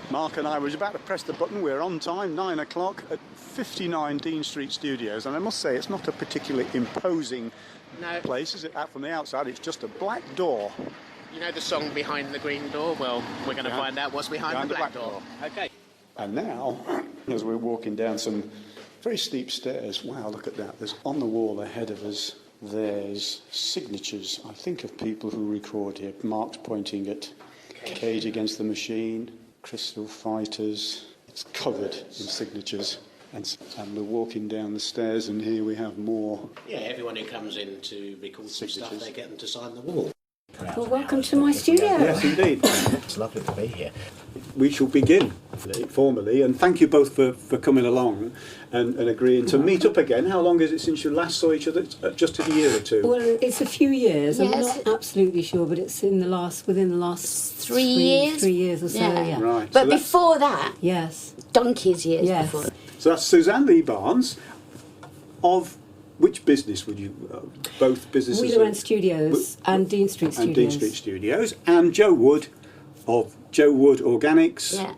Mark and I were about to press the button. We're on time, 9 o'clock at 59 Dean Street Studios. And I must say, it's not a particularly imposing place, is it? Out from the outside, it's just a black door. You know the song Behind the Green Door? Well, we're going to find out what's behind the black door. Okay. And now, as we're walking down some very steep stairs, wow, look at that. There's on the wall ahead of us, there's signatures, I think, of people who record here. Mark's pointing at Cage Against the Machine, Crystal Fighters. It's covered in signatures. And we're walking down the stairs, and here we have more. Yeah, everyone who comes in to record some stuff, they get them to sign the wall. Well, welcome to my studio. Yes, indeed. It's lovely to be here. We shall begin formally, and thank you both for coming along and agreeing to meet up again. How long is it since you last saw each other? Just a year or two? Well, it's a few years. Yes. I'm not absolutely sure, but it's within the last 3 years. 3 years or so. Yeah. Right. But so before that, Yes. donkey's years Yes. before. So that's Suzanne Lee Barnes of which business would you, both businesses? Wheeler End Studios and Dean Street Studios. And Dean Street Studios. And Joe Wood of Joe Wood Organics. Yeah.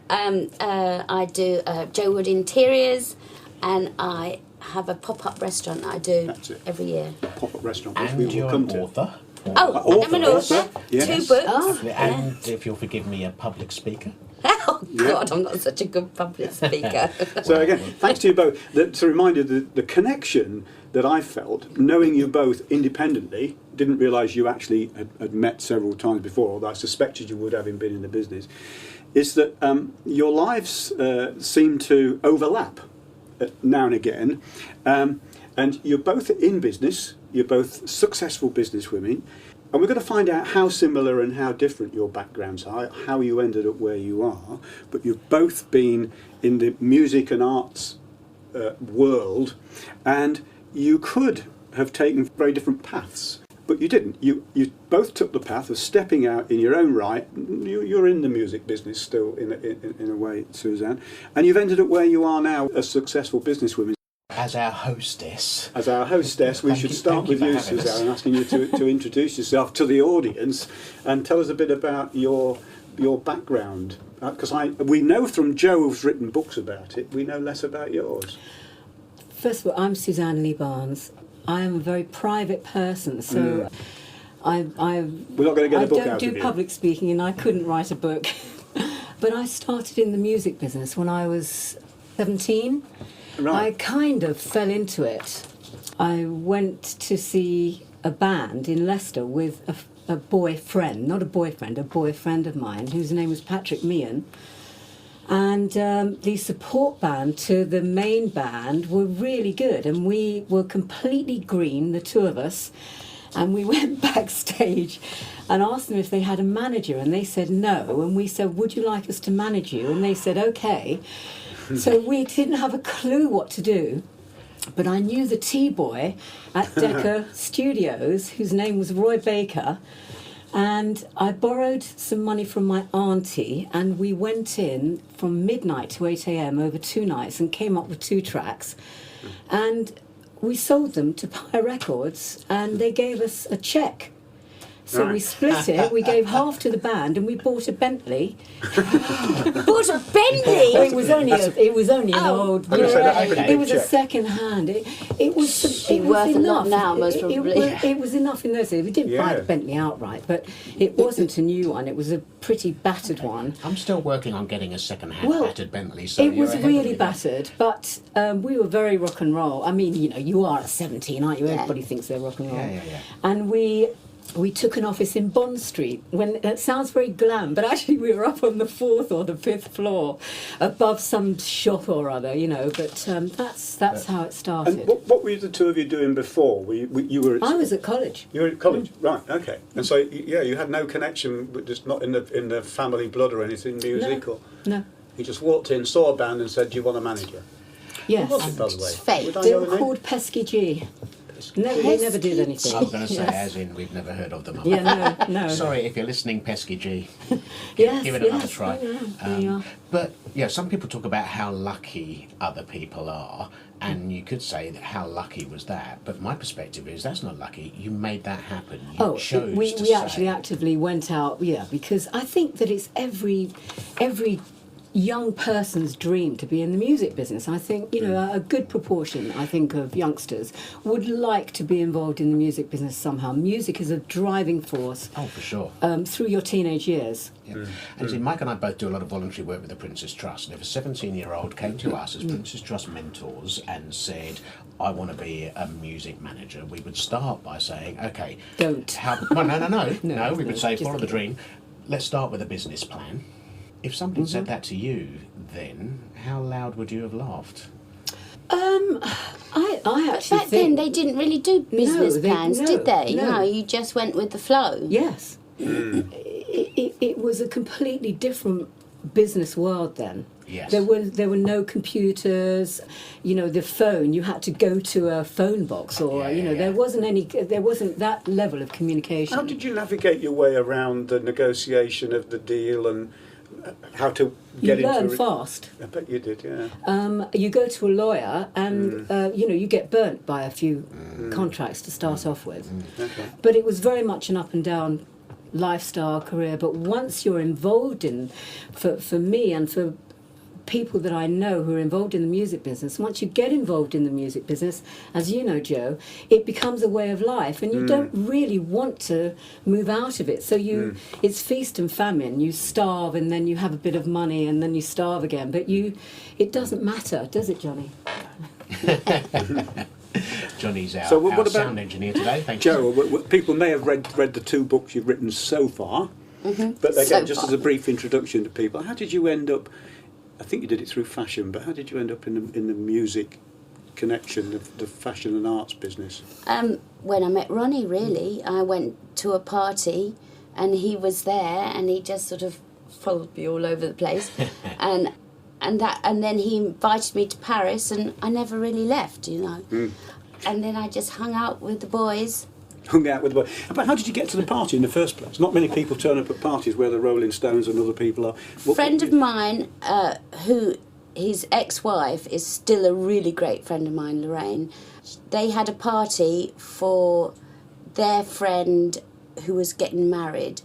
I do Joe Wood Interiors, and I have a pop-up restaurant that I do every year. Pop-up restaurant, which And we will you're come an to. author. Oh, I'm an author. Yes. 2 books. Oh. And if you'll forgive me, a public speaker. Oh, God, I'm not such a good public speaker. So again, thanks to you both. To remind you, the connection that I felt, knowing you both independently, didn't realise you actually had met several times before, although I suspected you would, having been in the business, is that your lives seem to overlap now and again. And you're both in business, you're both successful businesswomen, and we're going to find out how similar and how different your backgrounds are, how you ended up where you are. But you've both been in the music and arts world, and you could have taken very different paths, but you didn't. You both took the path of stepping out in your own right. You're in the music business still, in a way, Suzanne, and you've ended up where you are now, as successful businesswomen. As our hostess. As our hostess, we should start with you, Suzanne, asking you to introduce yourself to the audience and tell us a bit about your background. Because we know from Joe, who's written books about it, we know less about yours. First of all, I'm Suzanne Lee Barnes. I am a very private person, so We're not going to get a book out of don't you. do public speaking, and I couldn't write a book. But I started in the music business when I was 17. Right. I kind of fell into it. I went to see a band in Leicester with a boyfriend, not a boyfriend, a boyfriend of mine, whose name was Patrick Meehan. And the support band to the main band were really good, and we were completely green, the two of us, and we went backstage and asked them if they had a manager, and they said no, and we said, would you like us to manage you? And they said, okay. So we didn't have a clue what to do, but I knew the T-boy at Decca Studios, whose name was Roy Baker, and I borrowed some money from my auntie, and we went in from midnight to 8 a.m. over 2 nights and came up with 2 tracks, and we sold them to Pie Records, and they gave us a cheque. So we split it, we gave half to the band, and we bought a Bentley. Bought a Bentley? It was only an old. It was a second hand. It was worth a enough. lot now, most probably. It was enough in those days. We didn't buy the Bentley outright, but it wasn't a new one. It was a pretty battered one. I'm still working on getting a second-hand battered Bentley. So it was really battered, but we were very rock and roll. I mean, you are at 17, aren't you? Everybody thinks they're rock and roll. Yeah. And we took an office in Bond Street. It sounds very glam, but actually we were up on the 4th or the 5th floor, above some shop or other, But that's how it started. And what were the two of you doing before? You were. I was at college. You were at college, right? Okay. And so you had no connection, with just not in the family blood or anything, musical. No. You just walked in, saw a band, and said, "Do you want a manager?" Yes. What was it, by the way? Fate. Would I They know were the name? called Pesky G. Pesky No, G? they never did anything. I was going to say, Yes. as in, we've never heard of them. Yeah, no. Sorry if you're listening, Pesky G. Yes, Give it another yes, try. yeah. But yeah, some people talk about how lucky other people are, and you could say that how lucky was that. But my perspective is that's not lucky. You made that happen. You chose we to actually actively went out, because I think that it's every young person's dream to be in the music business. I think, a good proportion, I think, of youngsters would like to be involved in the music business somehow. Music is a driving force. Oh, for sure. Through your teenage years. Yeah. And see, Mike and I both do a lot of voluntary work with the Princess Trust. And if a 17-year-old came to us as Princess Trust mentors and said, I want to be a music manager, we would start by saying, okay... Don't. No, we would say, just follow the kidding. dream. Let's start with a business plan. If somebody said that to you, then how loud would you have laughed? I actually Back think... then, they didn't really do business plans, did they? No. No, you just went with the flow. Yes. It was a completely different business world then. Yes. There were no computers, the phone, you had to go to a phone box or, there wasn't that level of communication. How did you navigate your way around the negotiation of the deal and how to get You into learn fast. I bet you did, yeah. You go to a lawyer and, you get burnt by a few contracts to start off with. Okay. But it was very much an up and down lifestyle, career. But once you're involved in, for me and for people that I know who are involved in the music business, once you get involved in the music business, as you know, Joe, it becomes a way of life and you don't really want to move out of it. So it's feast and famine. You starve and then you have a bit of money and then you starve again. But it doesn't matter, does it, Johnny? Johnny's our, So what about sound engineer today. Thank you. Gerald, people may have read the two books you've written so far, but again, just as a brief introduction to people, how did you end up, I think you did it through fashion, but how did you end up in the music connection, the fashion and arts business? When I met Ronnie, really, I went to a party and he was there and he just sort of followed me all over the place. And then he invited me to Paris and I never really left, And then I just hung out with the boys. Hung out with the boy. But how did you get to the party in the first place? Not many people turn up at parties where the Rolling Stones and other people are. A friend of mine, who his ex-wife is still a really great friend of mine, Lorraine, they had a party for their friend who was getting married.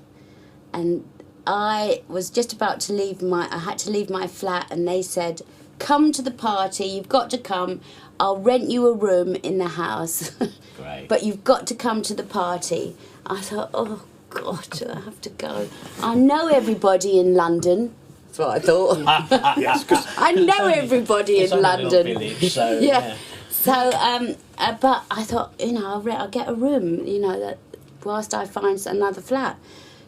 And I was just about to leave I had to leave my flat and they said, come to the party, you've got to come. I'll rent you a room in the house. Great. But you've got to come to the party. I thought, oh, God, I have to go. I know everybody in London. That's what I thought. Yes, 'cause I know everybody in London. Village, so, Yeah. So, but I thought, I'll get a room, that whilst I find another flat.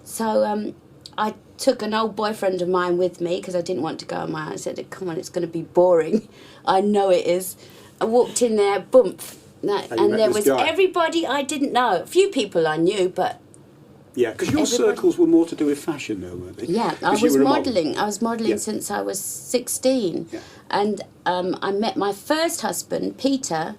So I took an old boyfriend of mine with me because I didn't want to go on my own. I said, come on, it's going to be boring. I know it is. I walked in there, boom, and there was everybody I didn't know. A few people I knew, but... Yeah, because your circles were more to do with fashion, though, weren't they? Yeah, I was modelling. I was modelling since I was 16. Yeah. And I met my first husband, Peter.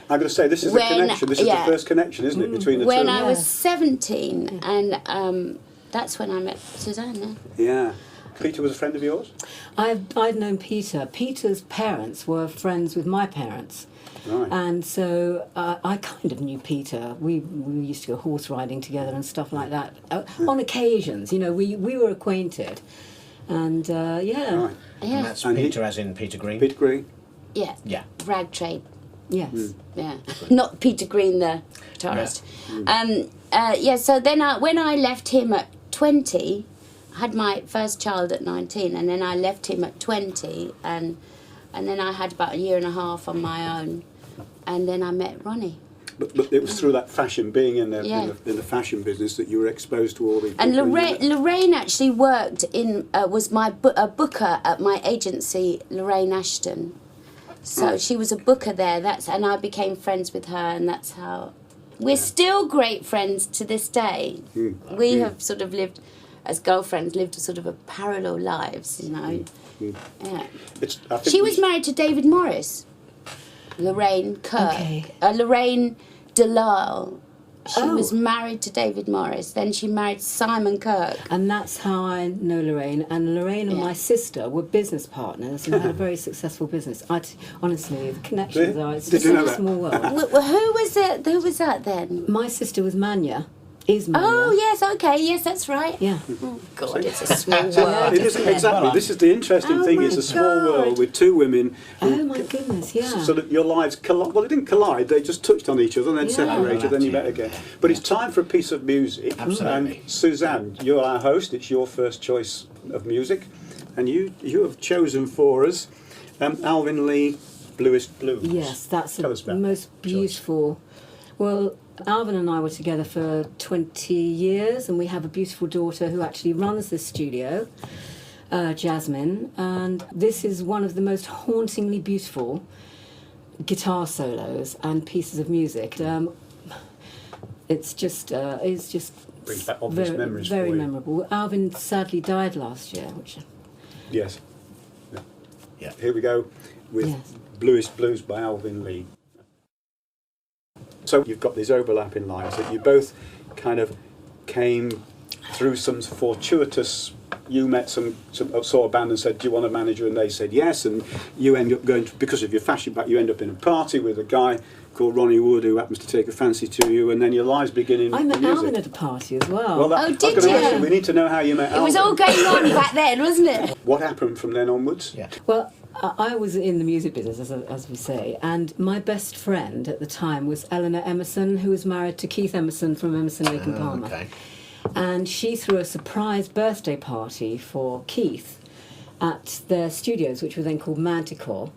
I'm going to say, this is the connection. This is the first connection, isn't it, between the two? When I was 17, and that's when I met Suzanne. Yeah. Peter was a friend of yours? I'd known Peter. Peter's parents were friends with my parents. Right. And so I kind of knew Peter. We used to go horse riding together and stuff like that. On occasions, we were acquainted. And, Right. Yeah. And that's Peter as in Peter Green? Peter Green? Yeah. Yeah. Rag trade. Yes. Yeah. Not Peter Green, the guitarist. Yeah. So then when I left him at 20, I had my first child at 19, and then I left him at 20, and then I had about a year and a half on my own, and then I met Ronnie. But it was through that fashion, being in the fashion business, that you were exposed to all these. And Lorraine actually worked was a booker at my agency, Lorraine Ashton. So she was a booker there. And I became friends with her, and that's how we're still great friends to this day. We have sort of lived as girlfriends, lived sort of a parallel lives, Yeah. She She was married to David Morris. Lorraine Kirk. Okay. Lorraine Delisle. She Oh. was married to David Morris. Then she married Simon Kirk. And that's how I know Lorraine. And Lorraine and Yeah. my sister were business partners and had a very successful business. Honestly, the connections are, it's Did just you such know a that? small world. Who was it? Who was that then? My sister was Manya, is Manya. Oh, yes, okay, yes, that's right. Yeah. Oh, God, it's a small So world. it is, isn't it? exactly. This is the interesting Oh thing. my It's a small God. world with two women. Oh my goodness, yeah. So that your lives collide. Well, they didn't collide. They just touched on each other and then Yeah. separated. Then you met again. But it's time for a piece of music. Absolutely. And Suzanne, you're our host. It's your first choice of music, and you have chosen for us Alvin Lee, Bluest Blues. Yes, that's Tell us the about most choice. beautiful. Well, Alvin and I were together for 20 years, and we have a beautiful daughter who actually runs this studio, Jasmine. And this is one of the most hauntingly beautiful guitar solos and pieces of music. It's just Brings back obvious very, memories very for you. memorable. Alvin sadly died last year, which Yes. Yeah. Here we go with Yes. Bluest Blues by Alvin Lee. So you've got these overlapping lines that you both kind of came through some fortuitous. You met saw a band and said, "Do you want a manager?" And they said yes. And you end up going because of your fashion back. You end up in a party with a guy called Ronnie Wood who happens to take a fancy to you, and then your lives begin in I met music. Alvin at a party as well. Well, Oh, I was did gonna you? ask we need to know how you met It was Alvin. all going on back then, wasn't it? What happened from then onwards? Yeah. Well, I was in the music business, as we say, and my best friend at the time was Eleanor Emerson, who was married to Keith Emerson from Emerson, Lake and Palmer. Okay. And she threw a surprise birthday party for Keith at their studios, which were then called Manticore.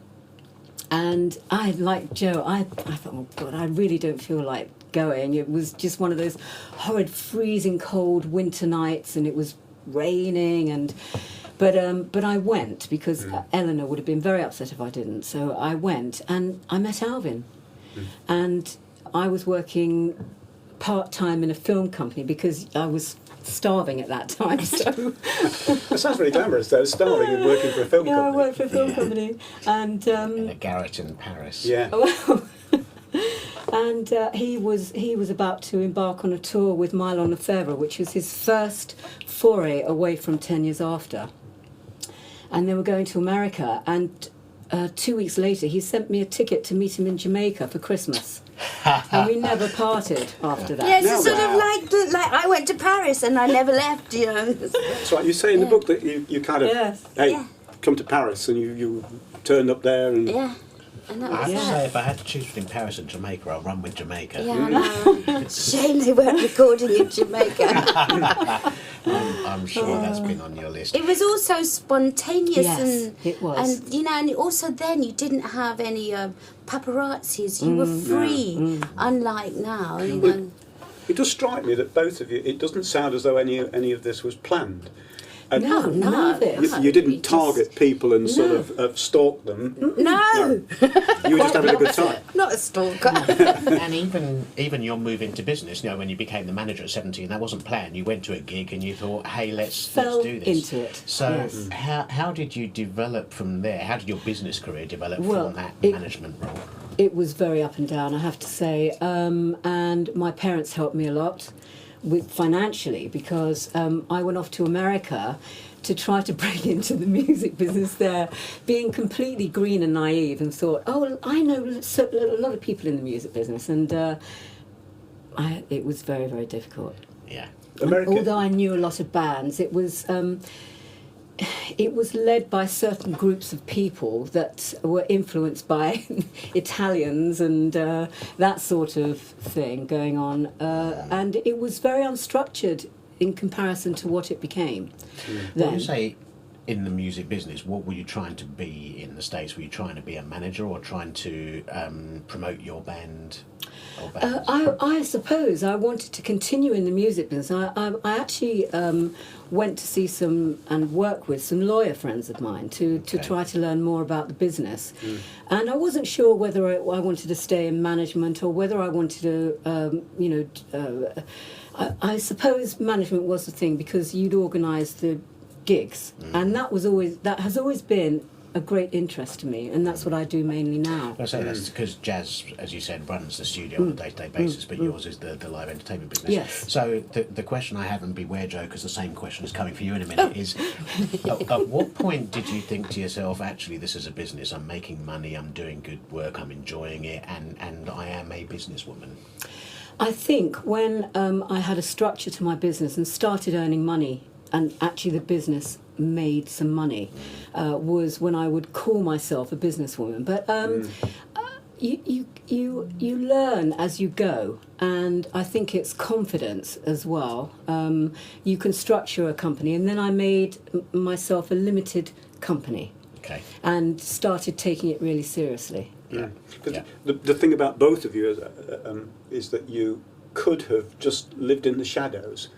And I, like Joe, I thought, oh God, I really don't feel like going. It was just one of those horrid, freezing cold winter nights, and it was raining. But I went because Eleanor would have been very upset if I didn't. So I went, and I met Alvin, and I was working part-time in a film company because I was starving at that time. So That sounds very glamorous, though, starring and working for a film yeah, I company. worked for a film company, and In a garret in Paris. Yeah. and he was about to embark on a tour with Marlow FM, which was his first foray away from 10 Years After. And they were going to America, and 2 weeks later he sent me a ticket to meet him in Jamaica for Christmas. And we never parted after that. Yes, Now it's sort that- of like I went to Paris and I never left, you know. That's right. You say in the book that you kind of, Yes. hey, Yeah. come to Paris, and you turned up there, and Yeah. And that I was have to Yeah. say, if I had to choose between Paris and Jamaica, I'll run with Jamaica. Yeah, I know. Shame they weren't recording in Jamaica. I'm sure that's been on your list. It was also spontaneous Yes, and it was. and you know, and also then you didn't have any paparazzis. You were free, unlike now. You know. it does strike me that both of you. It doesn't sound as though any of this was planned. And No, none of it. You didn't You just- target people and sort of stalk them. No, You were just having a good time. not a stalker. And even your move into business, you know, when you became the manager at 17, that wasn't planned. You went to a gig and you thought, hey, let's Fell do this. into it, So yes. how did you develop from there? How did your business career develop Well, from that it- management role? It was very up and down, I have to say, and my parents helped me a lot with financially because I went off to America to try to break into the music business there, being completely green and naive, and thought, oh, I know a lot of people in the music business, and it was very, very difficult. Yeah. America. Although I knew a lot of bands, it was led by certain groups of people that were influenced by Italians and that sort of thing going on, and it was very unstructured in comparison to what it became. When Then. you say in the music business, what were you trying to be in the States? Were you trying to be a manager or trying to promote your band? Or bands? I suppose I wanted to continue in the music business. I actually went to see some and work with some lawyer friends of mine to Okay. try to learn more about the business. And I wasn't sure whether I wanted to stay in management or whether I wanted to, I suppose management was the thing because you'd organise the gigs, and that has always been a great interest to me, and that's what I do mainly now. I say that's because Jazz, as you said, runs the studio on a day-to-day basis, but yours is the live entertainment business. Yes. So the question I have, and beware, Joe, because the same question is coming for you in a minute, is at what point did you think to yourself, actually, this is a business, I'm making money, I'm doing good work, I'm enjoying it, and I am a businesswoman? I think when I had a structure to my business and started earning money, and actually the business made some money, was when I would call myself a businesswoman. But you learn as you go, and I think it's confidence as well. You can structure a company, and then I made myself a limited company. Okay. And started taking it really seriously. Yeah. The thing about both of you is that you could have just lived in the shadows.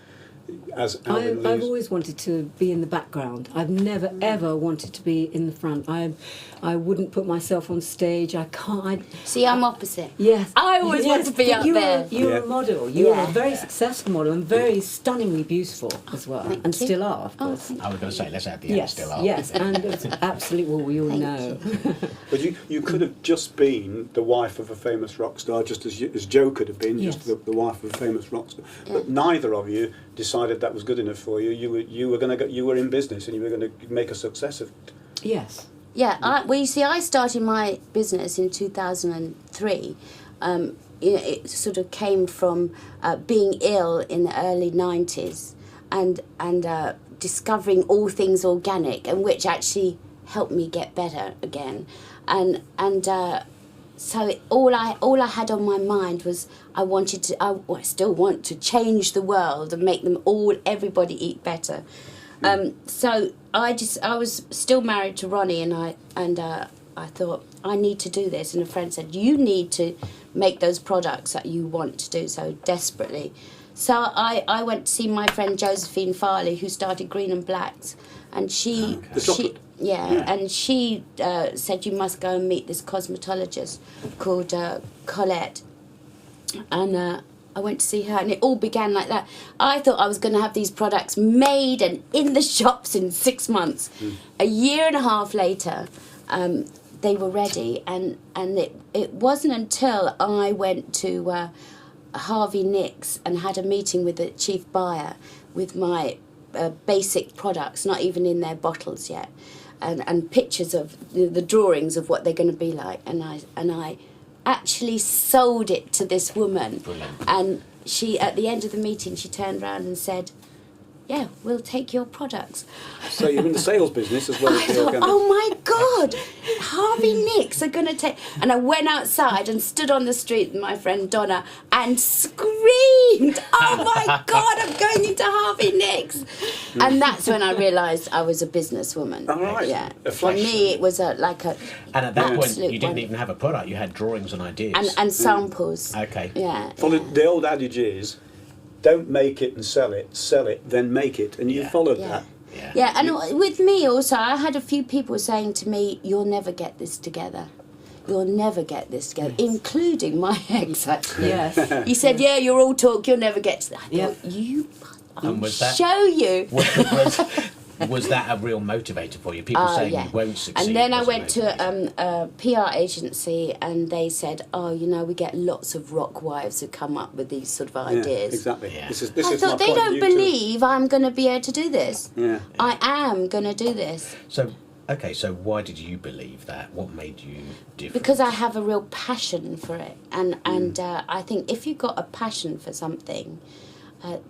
As Alvin I've always wanted to be in the background. I've never ever wanted to be in the front. I wouldn't put myself on stage. I can't. See, I'm opposite. Yes. I always want to be up there. You're a model. You're Yeah. a very successful model and very stunningly beautiful as well, Thank and you. still are, of course. I was going to say, let's add the Yes, still are. yes, and absolutely. Well, we all Thank know. But you could have just been the wife of a famous rock star, just as Joe could have been, Yes. just the wife of a famous rock star. But neither of you decided that was good enough for you. You were in business, and you were going to make a success of it. Yes. Yeah, well, you see, I started my business in 2003. It sort of came from being ill in the early 90s and discovering all things organic, and which actually helped me get better again. So all I had on my mind was I still want to change the world and make everybody eat better. So I was still married to Ronnie, and I thought I need to do this. And a friend said, you need to make those products that you want to do so desperately. So I went to see my friend Josephine Farley, who started Green and Blacks, and she said you must go and meet this cosmetologist called Colette, and I went to see her, and it all began like that. I thought I was going to have these products made and in the shops in 6 months. A year and a half later, they were ready, and it wasn't until I went to Harvey Nicks and had a meeting with the chief buyer with my basic products, not even in their bottles yet, and pictures of the drawings of what they're going to be like, and I actually sold it to this woman. Brilliant. And she, at the end of the meeting, she turned around and said, yeah, we'll take your products. So you're in the sales business as well as I the thought, organic. oh my God, Harvey Nicks are going to take... And I went outside and stood on the street with my friend Donna and screamed, oh my God, I'm going into Harvey Nicks. And that's when I realised I was a businesswoman. All right. Yeah. A For flash. me, it was like a... And at that point, absolute you didn't wonder. even have a product, you had drawings and ideas. And samples. Okay. Yeah. The old adage is, don't make it and sell it, then make it. And you followed that. Yeah. Yeah, and with me also, I had a few people saying to me, you'll never get this together. You'll never get this together, including my ex, actually. Yes. He said, yeah, you're all talk, you'll never get to that. I Yeah. thought, I'll was that- show you. Was that a real motivator for you? People saying you won't succeed. And then I was a went to a PR agency, and they said, oh, we get lots of rock wives who come up with these sort of ideas. Yeah, exactly. Yeah. This I is thought, my they point. don't You two- believe I'm going to be able to do this. Yeah. I am going to do this. So why did you believe that? What made you different? Because I have a real passion for it, and I think if you've got a passion for something,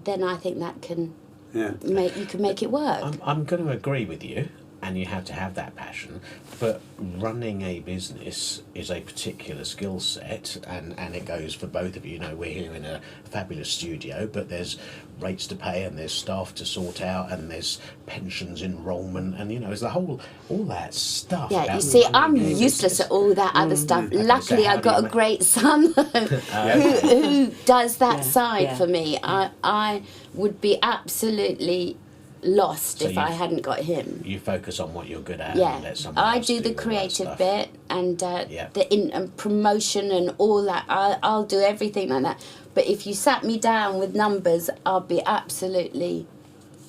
then I think that can you can make it work. I'm going to agree with you, and you have to have that passion, but running a business is a particular skill set, and it goes for both of you. We're here in a fabulous studio, but there's rates to pay, and there's staff to sort out, and there's pensions enrolment, and there's all that stuff. Yeah, about you see, running I'm a useless business. at all that other stuff. So Luckily, how I've do you got a make- great son who does that side yeah. for me. I would be absolutely lost So if I hadn't got him. You focus on what you're good at. And let Yeah, someone I else do all the that creative stuff. bit and Yeah. and promotion and all that. I'll do everything like that. But if you sat me down with numbers, I'll be absolutely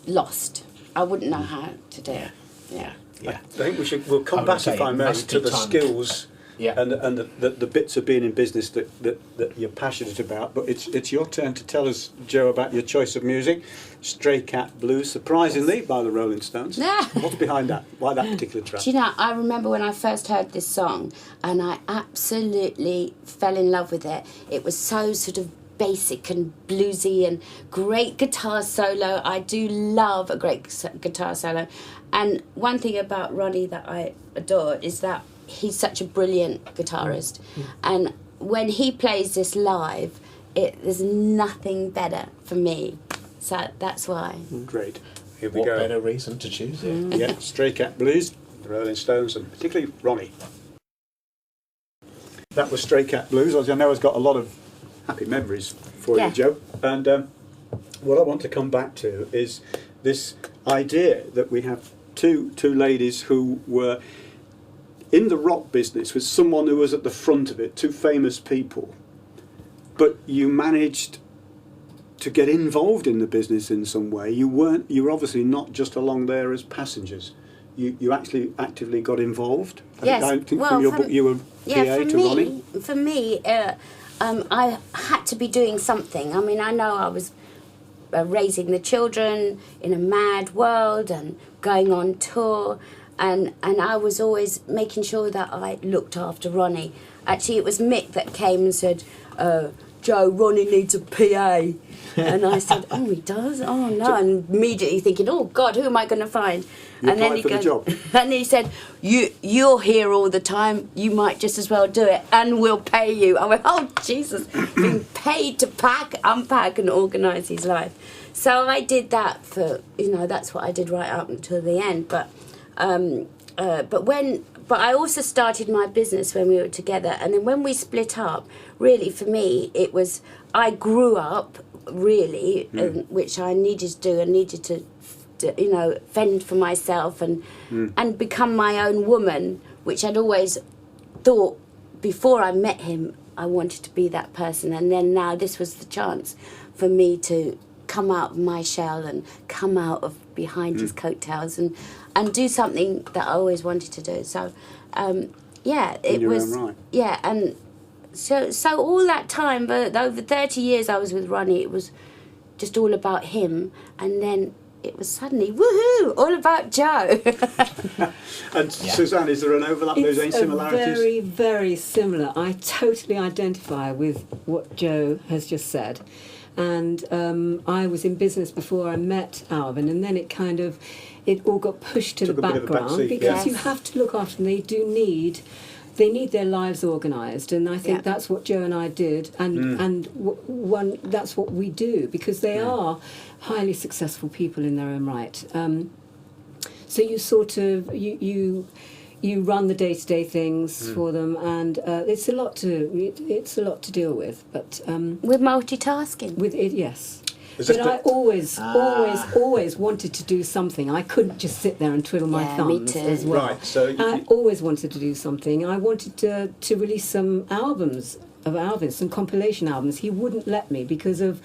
lost. I wouldn't know how to do it. Yeah. Yeah. I think we'll come I would back, say if I it may, must to be the time. skills Yeah. and the bits of being in business that you're passionate about. But it's your turn to tell us, Joe, about your choice of music. Stray Cat Blues, surprisingly, by the Rolling Stones. What's behind that? Why that particular track? Do you know, I remember when I first heard this song and I absolutely fell in love with it. It was so sort of basic and bluesy and great guitar solo. I do love a great guitar solo. And one thing about Ronnie that I adore is that he's such a brilliant guitarist. And when he plays this live, there's nothing better for me. So that's why. Great. Here we What go. better reason to choose it? Yeah, Stray Cat Blues, the Rolling Stones, and particularly Ronnie. That was Stray Cat Blues. As I know, has got a lot of happy memories for Yeah. you, Joe. And what I want to come back to is this idea that we have two ladies who were in the rock business with someone who was at the front of it, two famous people. But you managed to get involved in the business in some way. You were obviously not just along there as passengers. You actually actively got involved. Yes. I think from your book you were PA to Ronnie. For me, I had to be doing something. I mean, I know I was raising the children in a mad world and going on tour, and I was always making sure that I looked after Ronnie. Actually, it was Mick that came and said, Joe, Ronnie needs a PA. And I said, oh, he does? Oh, no. And immediately thinking, oh, God, who am I going to find? You And then applied for the job. And he said, you're here all the time. You might just as well do it, and we'll pay you. I went, oh, Jesus, being paid to pack, unpack, and organise his life. So I did that for, that's what I did right up until the end. But I also started my business when we were together, and then when we split up, really for me, it was, I grew up, really, which I needed to do. I needed to fend for myself and become my own woman, which I'd always thought before I met him I wanted to be that person. And then now this was the chance for me to come out of my shell and come out of behind his coattails and do something that I always wanted to do. So it was own right. yeah. And so all that time, but over 30 years I was with Ronnie, it was just all about him. And then it was suddenly, woohoo, all about Joe. And Suzanne, is there an overlap? There's any similarities? Very, very similar. I totally identify with what Joe has just said. And I was in business before I met Alvin, and then it all got pushed to Took the a bit of a background backseat, because yes. you have to look after them. They need their lives organised, and I think that's what Joe and I did, and that's what we do, because they are highly successful people in their own right. So you sort of you run the day-to-day things for them, and it's a lot to deal with. But We're multitasking. with it, yes. Is But this I always wanted to do something. I couldn't just sit there and twiddle my Yeah, me thumbs too. as well. Right, so I always wanted to do something. I wanted to release some albums of Alvin, some compilation albums. He wouldn't let me because of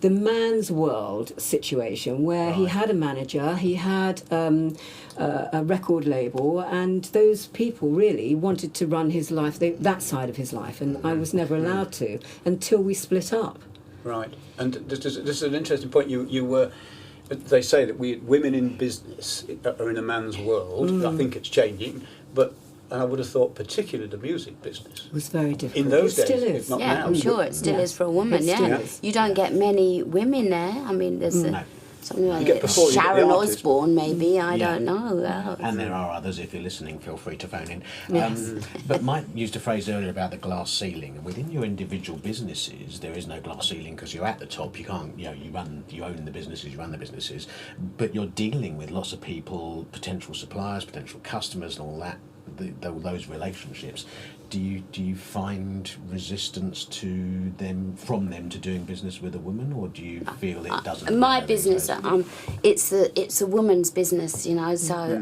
the man's world situation, where he had a manager, he had a record label, and those people really wanted to run his life, that side of his life, and I was never allowed to until we split up. right, and this is an interesting point. You were. They say that women in business are in a man's world. I think it's changing, but I would have thought particularly the music business. It was very difficult. In those It days, still if is. not Yeah, now. I'm sure it still is for a woman, It still is. You don't get many women there. I mean, there's something like get before you get the Sharon artist. Osbourne, maybe. I don't know. And there are others. If you're listening, feel free to phone in. But Mike used a phrase earlier about the glass ceiling, and within your individual businesses, there is no glass ceiling because you're at the top. You can't, you own the businesses, you run the businesses, but you're dealing with lots of people, potential suppliers, potential customers, and all that. Those relationships. Do you find resistance from them to doing business with a woman, or do you feel it doesn't? My business, it's a woman's business, So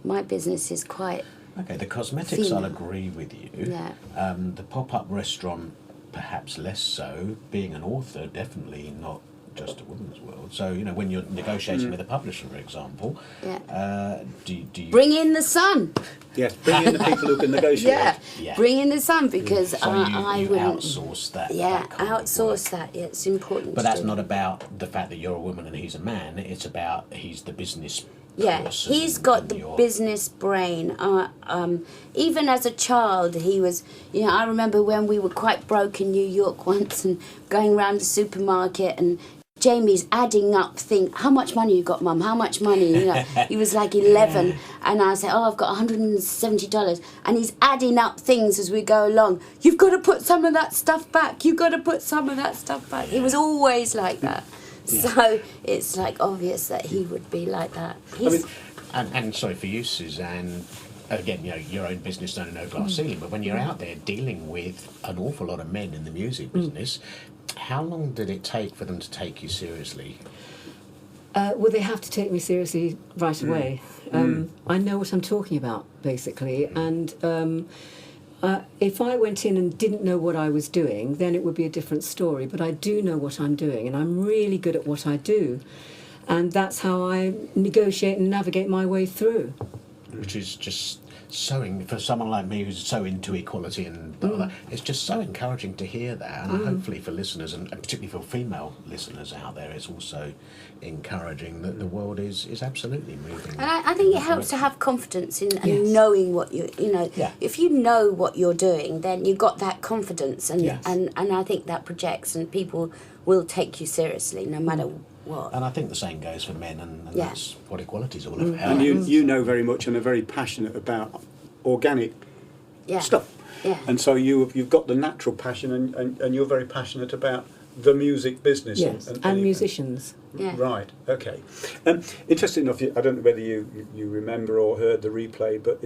my business is quite. Okay, the cosmetics, female. I'll agree with you. Yeah. The pop-up restaurant, perhaps less so. Being an author, definitely not just a woman's world. So, you know, when you're negotiating with a publisher, for example, do you... Bring in the sun. Yes, bring in the people who can negotiate. Yeah, bring in the sun, because so I you wouldn't... outsource that. Yeah, that kind of outsource work. that. Yeah, it's important. But to that's do. not about the fact that you're a woman and he's a man. It's about he's the business Yeah, person he's got and the you're- business brain. Even as a child, he was. You know, I remember when we were quite broke in New York once, and going around the supermarket, and Jamie's adding up things. How much money you got, Mum? How much money? You know, he was like 11, and I said, "Oh, I've got $170," and he's adding up things as we go along. You've got to put some of that stuff back. You've got to put some of that stuff back. He was always like that. So it's like obvious that he would be like that. He's, And sorry for you, Suzanne. Again, you know, your own business owner, no glass ceiling. But when you're out there dealing with an awful lot of men in the music business, how long did it take for them to take you seriously? Well, they have to take me seriously right away. I know what I'm talking about, basically, and if I went in and didn't know what I was doing, then it would be a different story. But I do know what I'm doing, and I'm really good at what I do, and that's how I negotiate and navigate my way through. Which is just so, for someone like me who's so into equality and blah, blah, it's just so encouraging to hear that. And hopefully for listeners, and particularly for female listeners out there, it's also encouraging that the world is absolutely moving. and I think it helps to have confidence in Yes. knowing what you know. Yeah. If you know what you're doing, then you've got that confidence, and Yes. and I think that projects, and people will take you seriously no matter what. And I think the same goes for men, and Yeah. that's what equality is all about. And you know very much and are very passionate about organic Yeah. stuff. Yeah. And so you've got the natural passion, and you're very passionate about the music business. Yes, and musicians. Yeah. Right, okay. Interesting enough, I don't know whether you remember or heard the replay, but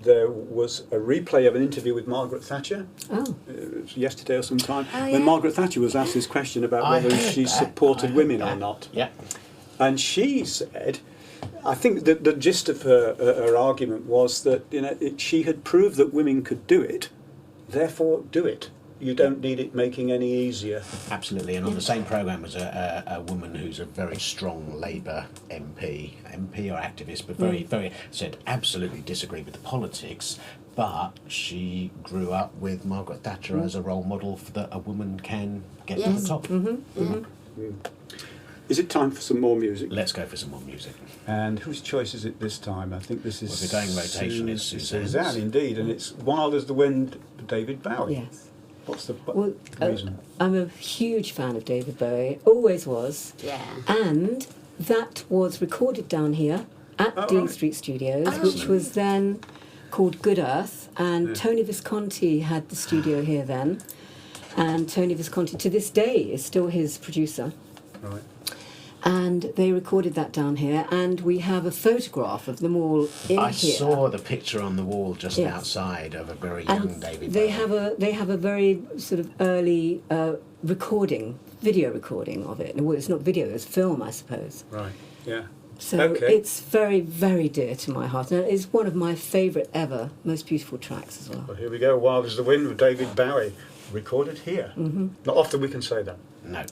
there was a replay of an interview with Margaret Thatcher. Oh. It was yesterday or sometime, Oh, yeah. when Margaret Thatcher was asked this question about I whether heard she that. supported I women heard or that. not. Yeah. And she said, I think that the gist of her argument was that she had proved that women could do it, therefore do it. You don't need it making any easier. Absolutely, and on the same programme was a woman who's a very strong Labour MP or activist, but very said absolutely disagreed with the politics, but she grew up with Margaret Thatcher as a role model for that a woman can get to the top. Is it time for some more music? Let's go for some more music. And whose choice is it this time? I think this is... Well, if we're going rotation, it's Suzanne's. Suzanne, indeed, and it's Wild as the Wind, David Bowie. Yes. What's the Well, reason? I'm a huge fan of David Bowie, always was. Yeah. And that was recorded down here at Oh, Dean right. Street Studios, which was then called Good Earth, and Tony Visconti had the studio here then. And Tony Visconti, to this day, is still his producer. Right. And they recorded that down here, and we have a photograph of them all in I here. saw the picture on the wall just Yes. outside of a very young And David they Bowie. have a very sort of early video recording of it. Well, it's not video, it's film, I suppose. Right, yeah. So Okay. it's very, very dear to my heart, and it's one of my favourite ever, most beautiful tracks as well. Well, here we go, Wild as the Wind with David Bowie, recorded here. Not often we can say that. No.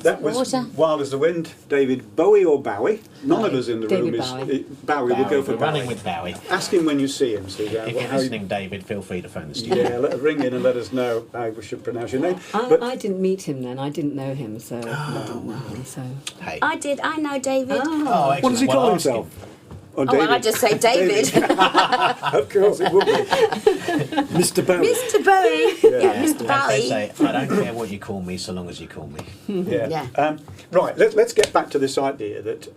That was Water. Wild as the Wind, David Bowie or Bowie? None of us in the David room Bowie. is... Bowie, we'll go for We're Bowie. running with Bowie. Ask him when you see him, Suzanne. If what- you're how you- listening, David, feel free to phone the studio. Yeah, ring in and let us know how we should pronounce your name. I didn't meet him then, I didn't know him, so I didn't know him, so... Hey. I did. I know David. Oh, What does he excellent. call Well, ask him. himself? Oh, Oh, well, I just say David. Of course, it would be. Mr. Bowie. Mr. Bowie. Yeah, Mr. As they Bowie. say, I don't care what you call me so long as you call me. Yeah. Yeah. Right, let's get back to this idea that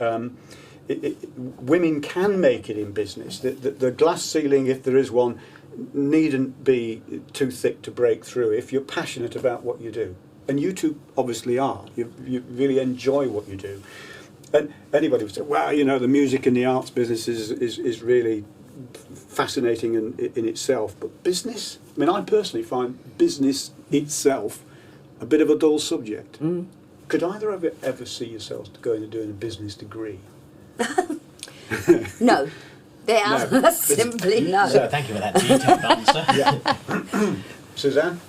women can make it in business. The glass ceiling, if there is one, needn't be too thick to break through if you're passionate about what you do. And you two obviously are. You really enjoy what you do. And anybody would say, well, the music and the arts business is really fascinating in itself. But business, I mean, I personally find business itself a bit of a dull subject. Could either of you ever see yourselves going and doing a business degree? No. The answer is simply no. So thank you for that detailed answer. Suzanne?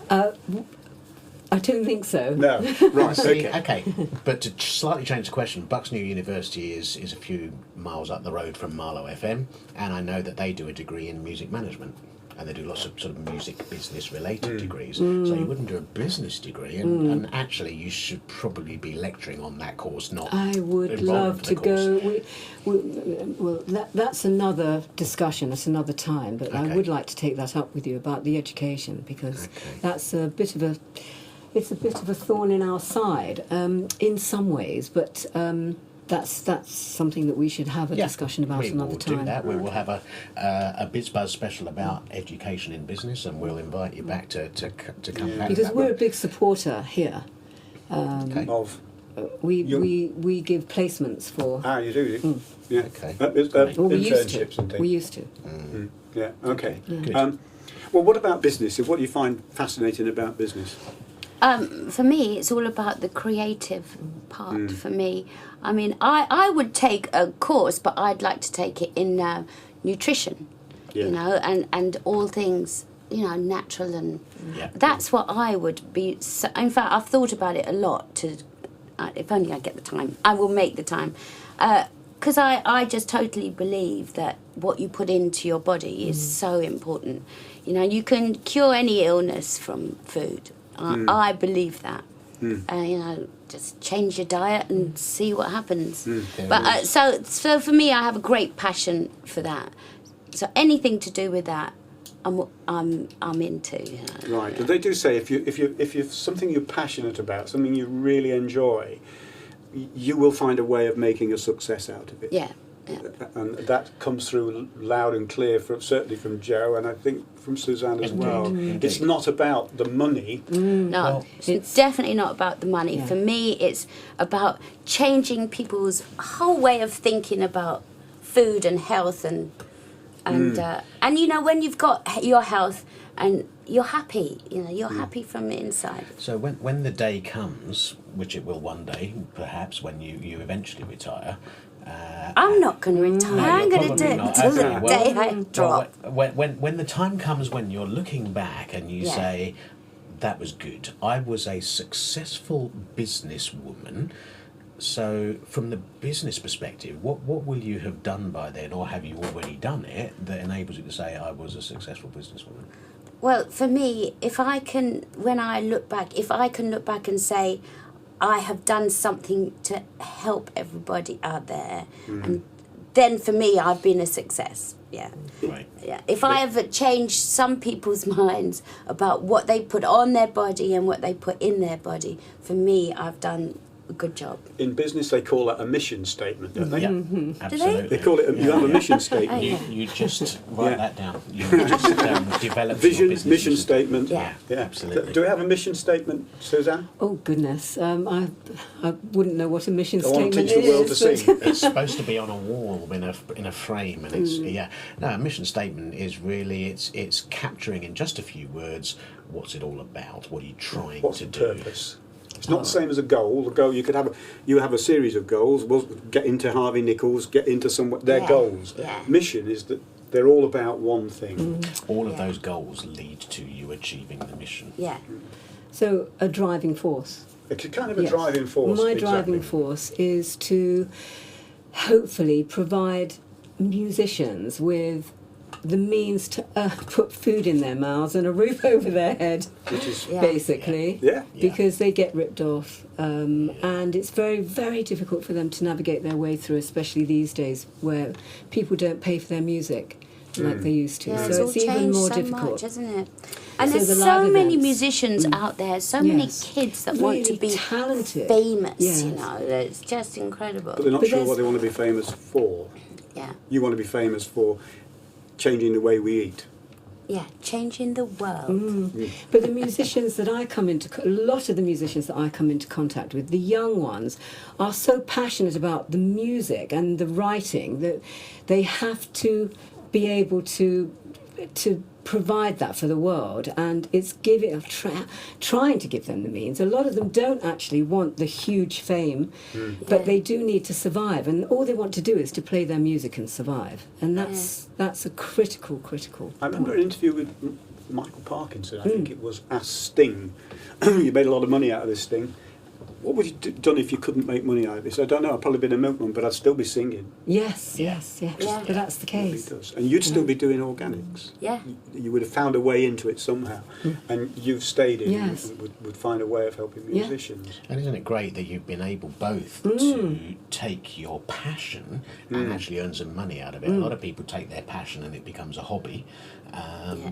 I don't think so. No. Right. See, Okay. okay. But to slightly change the question, Bucks New University is a few miles up the road from Marlow FM, and I know that they do a degree in music management. And they do lots of sort of music business related degrees. So you wouldn't do a business degree, and actually you should probably be lecturing on that course, not I would involved love with the to course. go. Well, that's another discussion. That's another time. But I Okay. would like to take that up with you about the education, because Okay. that's a bit of a. It's a bit of a thorn in our side, in some ways. But that's something that we should have a discussion about we another will time. do that. We will have a BizBuzz special about education in business, and we'll invite you back to come back. Because to that we're a one. big supporter here. Okay. Of We give placements for. you do. Yeah. Okay. Well, we used Internships to. and things. We used to. Yeah. Okay. Good. Well, what about business? What do you find fascinating about business? For me, it's all about the creative part for me. I mean, I would take a course, but I'd like to take it in nutrition, Yeah. you know, and all things, you know, natural. And Yeah. that's what I would be. In fact, I've thought about it a lot. If only I get the time, I will make the time. Because I just totally believe that what you put into your body is so important. You know, you can cure any illness from food. I believe that. You know, just change your diet and see what happens. But so for me, I have a great passion for that. So anything to do with that, I'm into. You know. Right. But they do say if you're something you're passionate about, something you really enjoy, you will find a way of making a success out of it. Yeah. Yeah. And that comes through loud and clear, certainly from Joe, and I think from Suzanne as well. Indeed. It's not about the money. No, Well, it's definitely not about the money. Yeah. For me, it's about changing people's whole way of thinking about food and health, and you know, when you've got your health and you're happy, you know, you're happy from the inside. So when the day comes, which it will one day, perhaps when you eventually retire. I'm not going to retire. No, I'm you're going to do probably it not. until the Okay, well- day I drop. When the time comes when you're looking back and you Yeah. say, that was good, I was a successful businesswoman. So from the business perspective, what will you have done by then, or have you already done it, that enables you to say I was a successful businesswoman? Well, for me, if I can look back and say, I have done something to help everybody out there, and then for me, I've been a success. Yeah. Right. Yeah. If I have changed some people's minds about what they put on their body and what they put in their body, for me, I've done a good job. In business, they call that a mission statement, don't they? Yeah, absolutely. They call it. You have a mission statement. You just write Yeah. that down. You just develop Vision, your business mission vision. statement. Yeah. Absolutely. Do we have a mission statement, Suzanne? Oh goodness, I wouldn't know what a mission I want to statement teach the world to is. see. It's supposed to be on a wall in a frame, and it's No, a mission statement is really it's capturing in just a few words what's it all about. What are you trying What's to the do? purpose? It's not the same as a goal. The goal you could have a series of goals. Well, get into Harvey Nichols, get into some. They're Yeah, goals. yeah. Mission is that they're all about one thing. All of those goals lead to you achieving the mission. Yeah. So a driving force. It's kind of a Yes. driving force. My exactly. driving force is to hopefully provide musicians with the means to put food in their mouths and a roof over their head, Which is Yeah. basically, Yeah. because they get ripped off. And it's very, very difficult for them to navigate their way through, especially these days where people don't pay for their music like they used to. Yeah, So it's it's all even changed more so difficult. much, hasn't it? And So there's the so live many events. musicians out there, so many Yes. kids that want to Really be talented. famous, Yes. you know. It's just incredible. But they're not But sure there's- what they want to be famous for. Yeah. You want to be famous for changing the way we eat. Yeah, changing the world. But the musicians that I come into, a lot of the musicians that I come into contact with, the young ones, are so passionate about the music and the writing that they have to be able to provide that for the world, and it's trying to give them the means. A lot of them don't actually want the huge fame, but they do need to survive, and all they want to do is to play their music and survive, and that's a critical. I remember an interview with Michael Parkinson, I think it was, asked Sting, you made a lot of money out of this, Sting. What would you done if you couldn't make money out of this? I don't know. I'd probably been a milkman, but I'd still be singing. Yes. Yeah. But that's the case. And you'd still be doing organics. Yeah. You would have found a way into it somehow, and you've stayed in Yes. and would find a way of helping musicians. And isn't it great that you've been able both to take your passion and actually earn some money out of it? A lot of people take their passion and it becomes a hobby,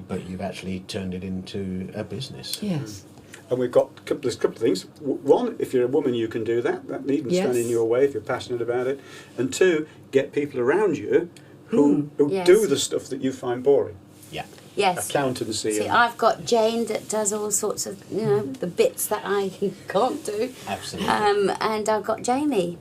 but you've actually turned it into a business. Yes. And we've got there's a couple of things. One, if you're a woman, you can do that. That needn't stand in your way if you're passionate about it. And two, get people around you who do the stuff that you find boring. Yeah. Yes. Accountancy. See, I've got Jane that does all sorts of, the bits that I can't do. Absolutely. And I've got Jamie.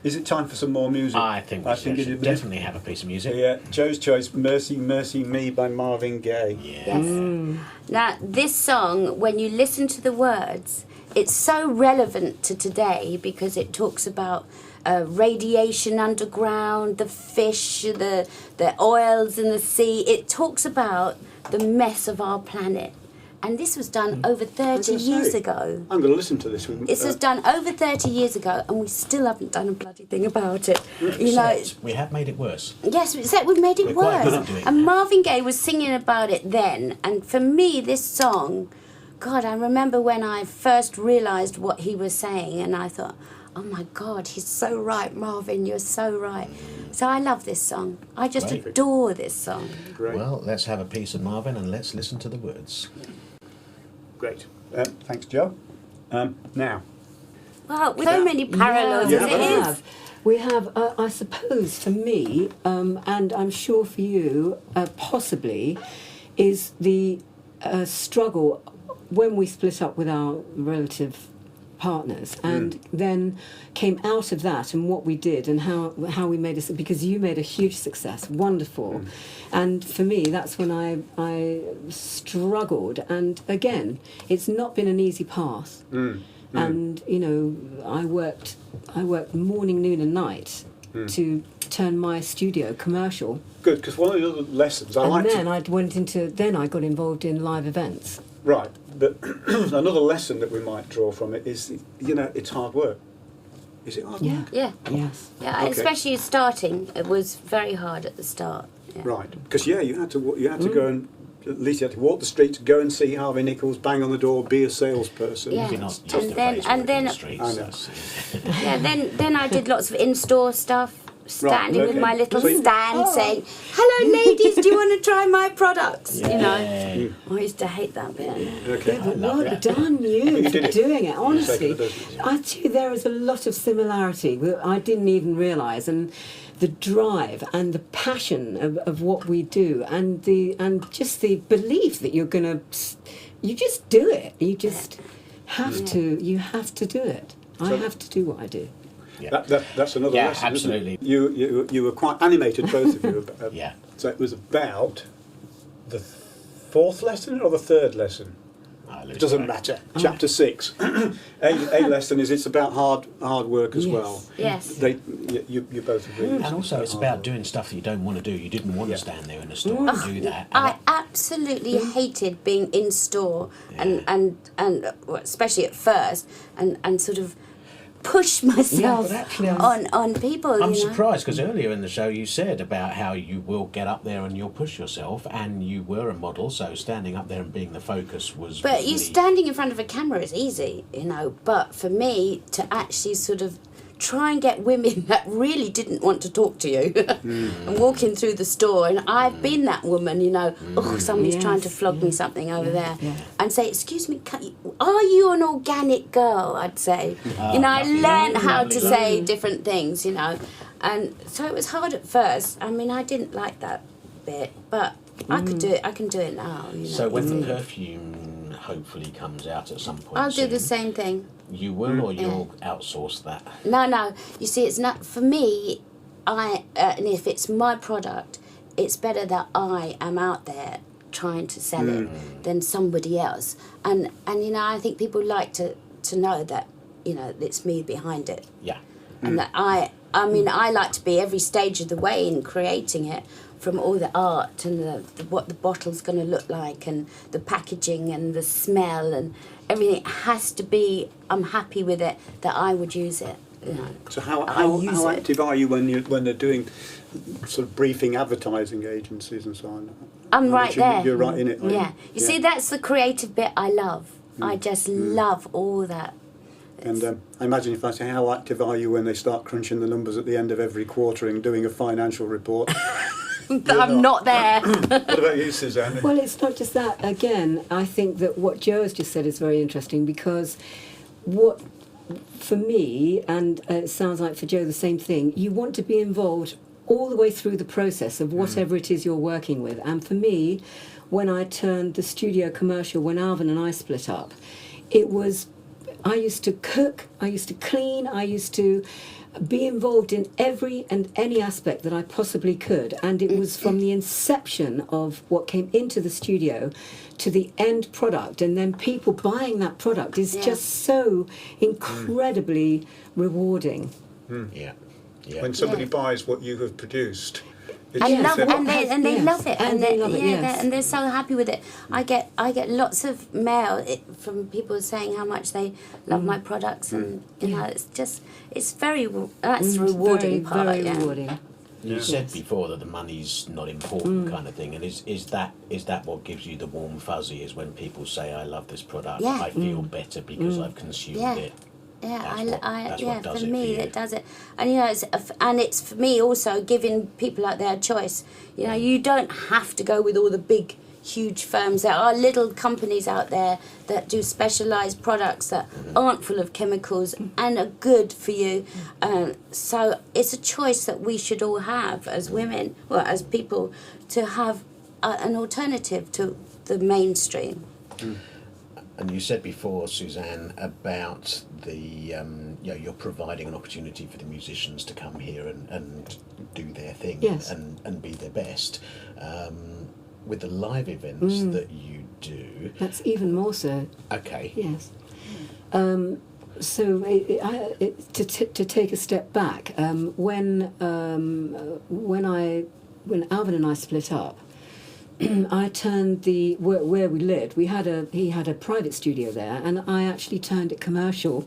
Is it time for some more music? I think we should definitely have a piece of music. Yeah, Joe's choice, Mercy, Mercy Me by Marvin Gaye. Yeah. Now, this song, when you listen to the words, it's so relevant to today because it talks about radiation underground, the fish, the oils in the sea. It talks about the mess of our planet. And this was done over 30 years ago. I'm going to listen to this. This was done over 30 years ago, and we still haven't done a bloody thing about it. We have made it worse. Yes, we've made it We're quite good worse. at doing And that. Marvin Gaye was singing about it then. And for me, this song, God, I remember when I first realised what he was saying, and I thought, oh my God, he's so right, Marvin, you're so right. So I love this song. I just adore this song. Great. Well, let's have a piece of Marvin and let's listen to the words. Great. Thanks, Joe. Now. Wow, with so many parallels as it is. We have, I suppose, for me, and I'm sure for you, possibly, is the struggle when we split up with our relative partners and then came out of that and what we did and how we made it, because you made a huge success, wonderful. And for me, that's when I struggled. And again, it's not been an easy path. And, I worked morning, noon and night to turn my studio commercial. Good, because one of the other lessons I then I got involved in live events. Right, but another lesson that we might draw from it is, it's hard work. Is it hard work? Yeah. Yes. Yeah, Okay. especially starting. It was very hard at the start. Yeah. Right, because you had to go and at least you had to walk the streets, go and see Harvey Nichols, bang on the door, be a salesperson. Yeah. You're not just And a then- phrase and word in then- the streets, I know. that's- Yeah, then I did lots of in-store stuff, standing with okay. my little So you- stand saying, hello ladies, do you want to try my products? Yeah. I used to hate that bit. Okay. Yeah, but love well that. done you for did it. doing it, honestly. Second business. I tell you, there is a lot of similarity that I didn't even realise, and the drive and the passion of what we do, and just the belief that you just do it. You just have to. You have to do it. I have to do what I do. Yeah. That's another Yeah, lesson. isn't it? absolutely. You were quite animated, both of you. Yeah. So it was about the fourth lesson or the third lesson. It doesn't matter. Chapter 6. A lesson is it's about hard work as Yes. well. Yes. You both agree. And also, it's about doing stuff that you don't want to do. You didn't want to stand there in a store and do that. And I absolutely hated being in store and especially at first and sort of push myself but actually on people. I'm surprised because earlier in the show you said about how you will get up there and you'll push yourself, and you were a model, so standing up there and being the focus was. But really, you standing in front of a camera is easy, But for me to actually sort of try and get women that really didn't want to talk to you and walking through the store, and I've been that woman, somebody's Yes, trying to flog me something over there, yeah. and say, excuse me, are you an organic girl? I'd say, I lovely. learned how Lovely. to say different things, and so it was hard at first. I mean, I didn't like that bit, but I could do it. I can do it now. So when the perfume hopefully comes out at some point, I'll do the soon, same thing. You will, or you'll outsource that. No. You see, it's not for me. And if it's my product, it's better that I am out there trying to sell it than somebody else. And I think people like to know that it's me behind it, Yeah. and that I I mean, I like to be every stage of the way in creating it, from all the art and what the bottle's going to look like and the packaging and the smell and everything. It has to be, I'm happy with it, that I would use it. You know. So how active are you when they're doing sort of briefing advertising agencies and so on? I'm right there. You're right in it. Yeah. You see, that's the creative bit I love. I just love all that. And I imagine if I say, how active are you when they start crunching the numbers at the end of every quarter and doing a financial report? I'm not there. What about you, Suzanne? Well, it's not just that. Again, I think that what Joe has just said is very interesting, because what, for me, and it sounds like for Joe the same thing, you want to be involved all the way through the process of whatever it is you're working with. And for me, when I turned the studio commercial, when Alvin and I split up, it was, I used to cook, I used to clean, I used to be involved in every and any aspect that I possibly could. And it was from the inception of what came into the studio to the end product, and then people buying that product is just so incredibly rewarding. Yeah. When somebody buys what you have produced, And they love it, And they love it, yes. and they're so happy with it. I get lots of mail from people saying how much they love my products, and you know, it's very rewarding part. Very rewarding. You said before that the money's not important, kind of thing, and is that what gives you the warm fuzzy? Is when people say, "I love this product, I feel better because I've consumed it." Yeah, for me it does it, and you know, it's for me also giving people out there a choice. You know, you don't have to go with all the big, huge firms. There are little companies out there that do specialised products that aren't full of chemicals and are good for you. So it's a choice that we should all have as women, well, as people, to have an alternative to the mainstream. And you said before, Suzanne, about the you're providing an opportunity for the musicians to come here and do their thing and be their best. With the live events that you do, that's even more so. Okay. Yes. So to take a step back, when Alvin and I split up, I turned where we lived. He had a private studio there, and I actually turned it commercial.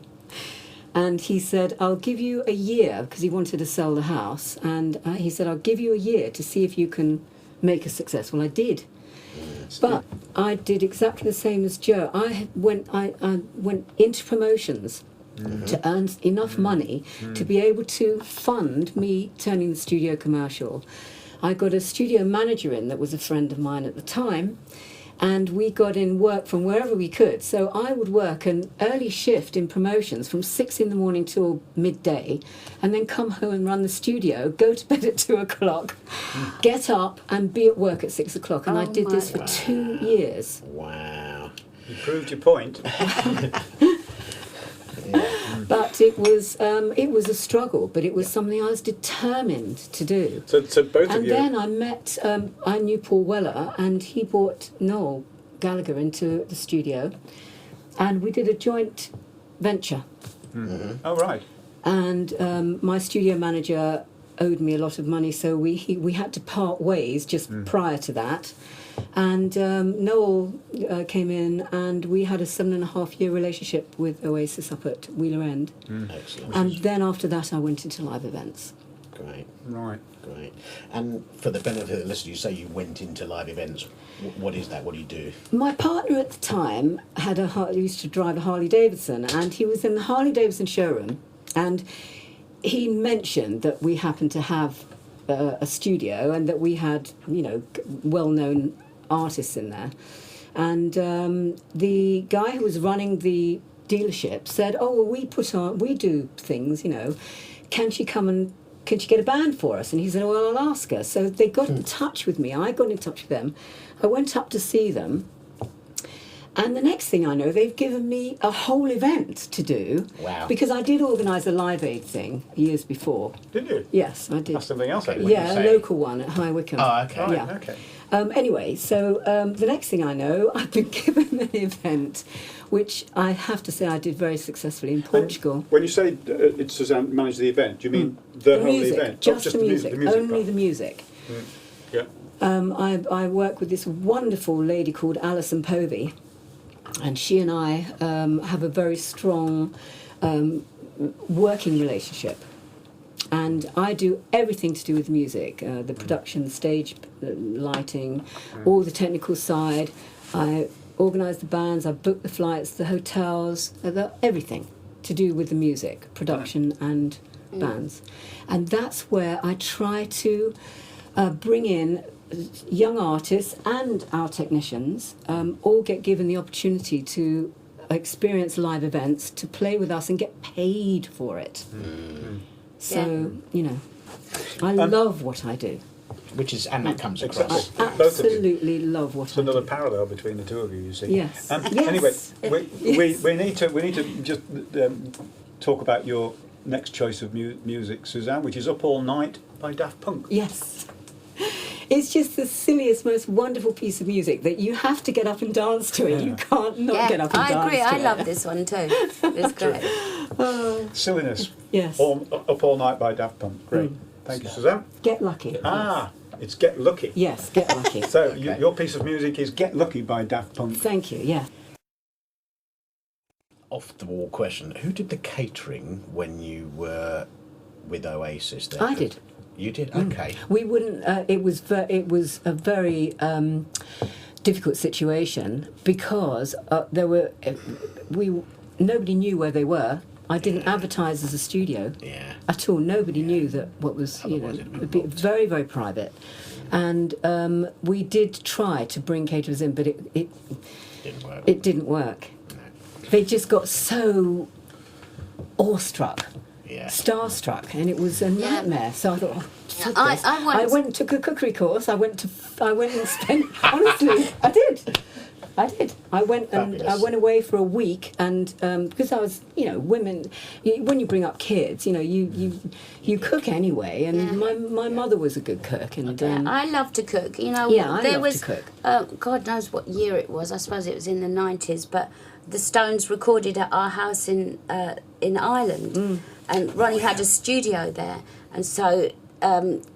And he said, "I'll give you a year," because he wanted to sell the house. And he said, "I'll give you a year to see if you can make a success." Well, I did, but I did exactly the same as Joe. I went into promotions to earn enough money to be able to fund me turning the studio commercial. I got a studio manager in that was a friend of mine at the time, and we got in work from wherever we could. So I would work an early shift in promotions from 6 a.m. till midday, and then come home and run the studio, go to bed at 2 o'clock, get up and be at work at 6 o'clock. And I did this for 2 years. Wow. You proved your point. But it was a struggle, but it was something I was determined to do. So both of you. And then I knew Paul Weller, and he brought Noel Gallagher into the studio, and we did a joint venture. Oh, right. And my studio manager owed me a lot of money, so we had to part ways just prior to that. And Noel came in, and we had a 7.5-year relationship with Oasis up at Wheeler End. Excellent. And then after that, I went into live events. Great. Right. Great. And for the benefit of the listener, you say you went into live events. What is that? What do you do? My partner at the time used to drive a Harley Davidson, and he was in the Harley Davidson showroom, and he mentioned that we happened to have a studio and that we had, well-known artists in there. And the guy who was running the dealership said, "Oh, well, we do things, Can she get a band for us?" And he said, "Well, I'll ask her." So they got in touch with me. I got in touch with them. I went up to see them. And the next thing I know, they've given me a whole event to do. Wow. Because I did organise a Live Aid thing years before. Did you? Yes, I did. That's something else. Okay. Yeah, a local one at High Wycombe. Oh, okay. Right, Yeah. okay. Anyway, so the next thing I know, I've been given an event, which I have to say I did very successfully in Portugal. When you say it's Suzanne managed the event, do you mean the whole music, event? just the music, only part? the music. Yeah. I work with this wonderful lady called Alison Povey, and she and I have a very strong working relationship. And I do everything to do with music, the production, the stage, the lighting, all the technical side. I organise the bands, I book the flights, the hotels, everything to do with the music, production and bands. And that's where I try to bring in young artists and our technicians, all get given the opportunity to experience live events, to play with us and get paid for it. So, you know, I love what I do. Which is, and that comes across. I absolutely love what I do. There's another parallel between the two of you, you see. Yes. Anyway, we need to just talk about your next choice of music, Suzanne, which is Up All Night by Daft Punk. Yes. It's just the silliest, most wonderful piece of music that you have to get up and dance to it. You can't not get up and dance to it. I agree. I love this one too. It's great. Silliness. Yes. Up All Night by Daft Punk. Great. Thank you, Suzanne. Get Lucky. It's Get Lucky. Yes, Get Lucky. So your piece of music is Get Lucky by Daft Punk. Thank you, yeah. Off the wall question: who did the catering when you were with Oasis? There, I did. You did? Okay. We wouldn't. It was a very difficult situation because nobody knew where they were. I didn't advertise as a studio at all. Nobody knew that what was it'd be very, very private. And we did try to bring caterers in, but it didn't work. It didn't work. No. They just got so awestruck. Yeah. Starstruck, and it was a nightmare. So I thought, I went and took a cookery course. I went and spent. Honestly, I did. I went and I went away for a week, and because I was, women. When you bring up kids, you cook anyway. And my mother was a good cook, and I love to cook. I love to cook. God knows what year it was. I suppose it was in the 90s, but the Stones recorded at our house in Ireland. And Ronnie had a studio there, and so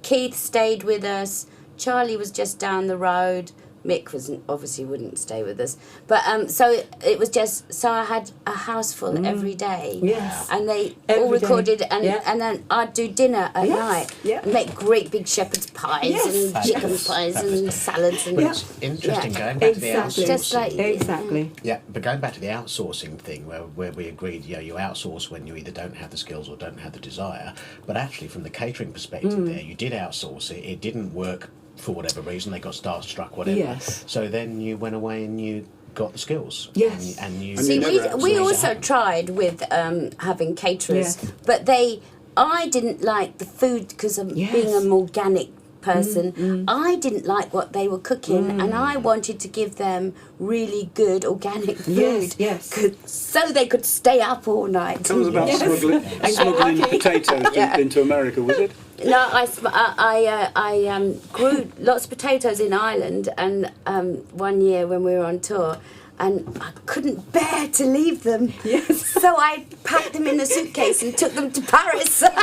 Keith stayed with us. Charlie was just down the road. Mick obviously wouldn't stay with us, but so it was just so I had a house full every day. Yes, and they every all recorded, day. and then I'd do dinner at night and make great big shepherd's pies and chicken pies and salads. And But it's interesting going back to the outsourcing. Just like exactly. Yeah, but going back to the outsourcing thing, where we agreed, you outsource when you either don't have the skills or don't have the desire. But actually, from the catering perspective, there you did outsource it. It didn't work for whatever reason. They got starstruck, whatever. Yes. So then you went away and you got the skills. Yes. And you. See, we also tried with having caterers, but I didn't like the food because of being an organic person. I didn't like what they were cooking, and I wanted to give them really good organic food. Yes. So they could stay up all night. Tell us about smuggling potatoes into America, was it? No, I grew lots of potatoes in Ireland, and one year when we were on tour, and I couldn't bear to leave them. Yes. So I packed them in a suitcase and took them to Paris. That's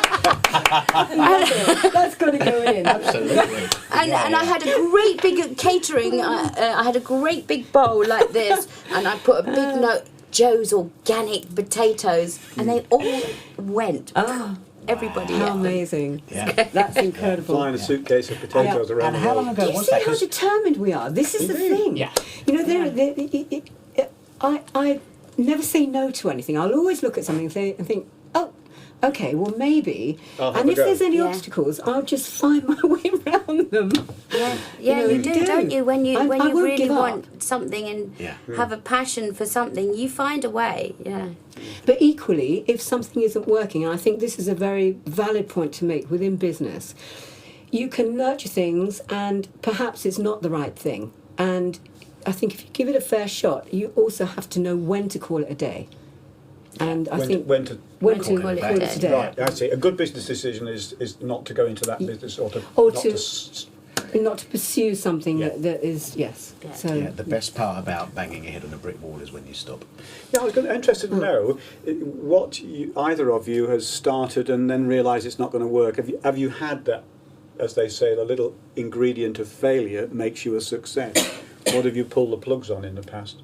got to go in. Absolutely. And I had a great big catering. I had a great big bowl like this, and I put a big note, Joe's Organic Potatoes, and they all went. Everybody. How amazing. Yeah. That's incredible. Flying a suitcase of potatoes around And the how world. long ago Do you was see that? how determined we are? This is the thing. Yeah. I never say no to anything. I'll always look at something and think, oh, okay, well maybe. And if there's any obstacles, I'll just find my way around them. Yeah, you do, don't you? When you I won't really give up. want something and have a passion for something, you find a way. Yeah. But equally, if something isn't working, and I think this is a very valid point to make within business, you can nurture things and perhaps it's not the right thing. And I think if you give it a fair shot, you also have to know when to call it a day. And I think when to call it a day. Right, I see. A good business decision is not to go into that business or to not to pursue something Yeah. that is yes. Yeah. So Yeah, the best part about banging your head on a brick wall is when you stop. Yeah, I was interested to know what either of you has started and then realised it's not going to work. Have you had that, as they say, the little ingredient of failure makes you a success? What have you pulled the plugs on in the past?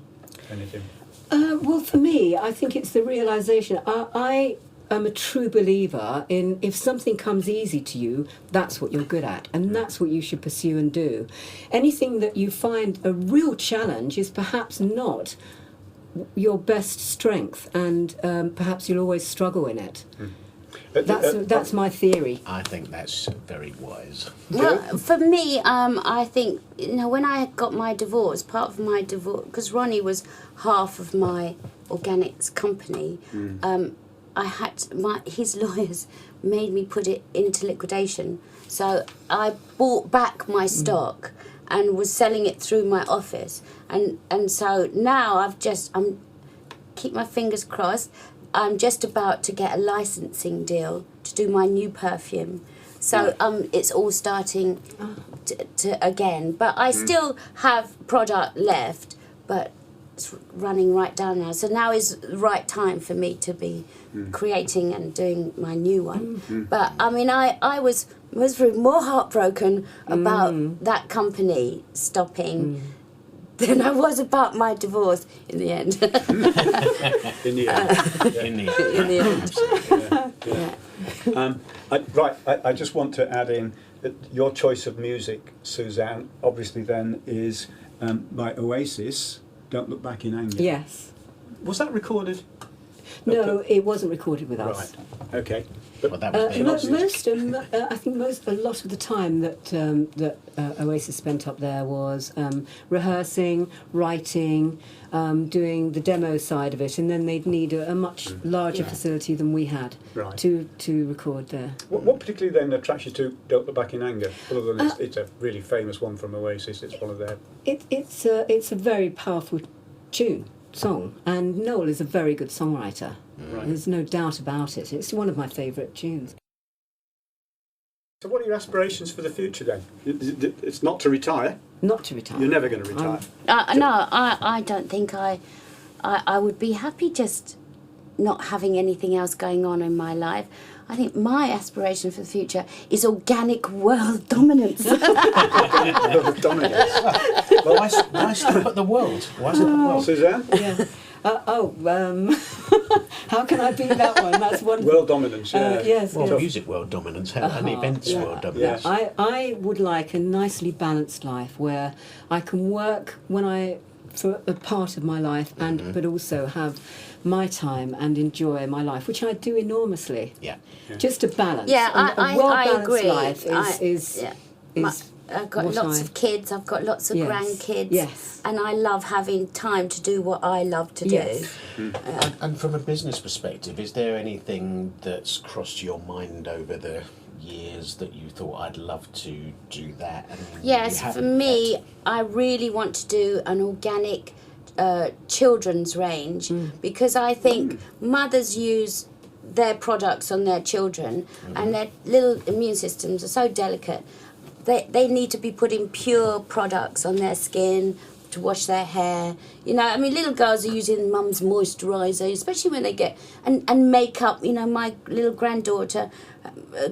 Anything? well, for me, I think it's the realisation. I am a true believer in if something comes easy to you, that's what you're good at, and that's what you should pursue and do. Anything that you find a real challenge is perhaps not your best strength, and perhaps you'll always struggle in it. That's my theory. I think that's very wise. Well, for me, I think, when I got my divorce, part of my divorce, because Ronnie was half of my organics company, I had his lawyers made me put it into liquidation. So I bought back my stock and was selling it through my office, and so now I'm keep my fingers crossed. I'm just about to get a licensing deal to do my new perfume. So it's all starting to again. But I still have product left, but it's running right down now. So now is the right time for me to be creating and doing my new one. But I mean, I was more heartbroken about that company stopping than I was about my divorce in the end. In the end. In the end. I just want to add in that your choice of music, Suzanne, obviously then is by Oasis, Don't Look Back in Anger. Yes. Was that recorded? No, it wasn't recorded with us. Right. Okay. Well, that was the I think a lot of the time that Oasis spent up there was rehearsing, writing, doing the demo side of it, and then they'd need a much larger facility than we had to record there. What particularly then attracts you to Don't Look Back in Anger? Other than it's a really famous one from Oasis. It's one of their. It's a very powerful song, and Noel is a very good songwriter. Right. There's no doubt about it. It's one of my favourite tunes. So what are your aspirations for the future then? It's not to retire. Not to retire. You're never going to retire. No, I don't think I would be happy just not having anything else going on in my life. I think my aspiration for the future is organic world dominance. Dominance. Well, why stop at the world? Why stop at the world? Suzanne? Yeah. How can I be that one? That's one. World dominance, yeah. Yes. Well, yes. music world dominance and events world dominance. Yes. I would like a nicely balanced life where I can work for a part of my life, but also have my time and enjoy my life, which I do enormously. Yeah. Just a balance. Yeah, a well-balanced agree. life is I've got what lots of kids, I've got lots of grandkids, yes. and I love having time to do what I love to do. Yes. And from a business perspective, is there anything that's crossed your mind over the years that you thought I'd love to do that? And Yes, for me, I really want to do an organic children's range because I think mothers use their products on their children and their little immune systems are so delicate. They need to be putting pure products on their skin to wash their hair. Little girls are using mum's moisturiser, especially when they get... And makeup, my little granddaughter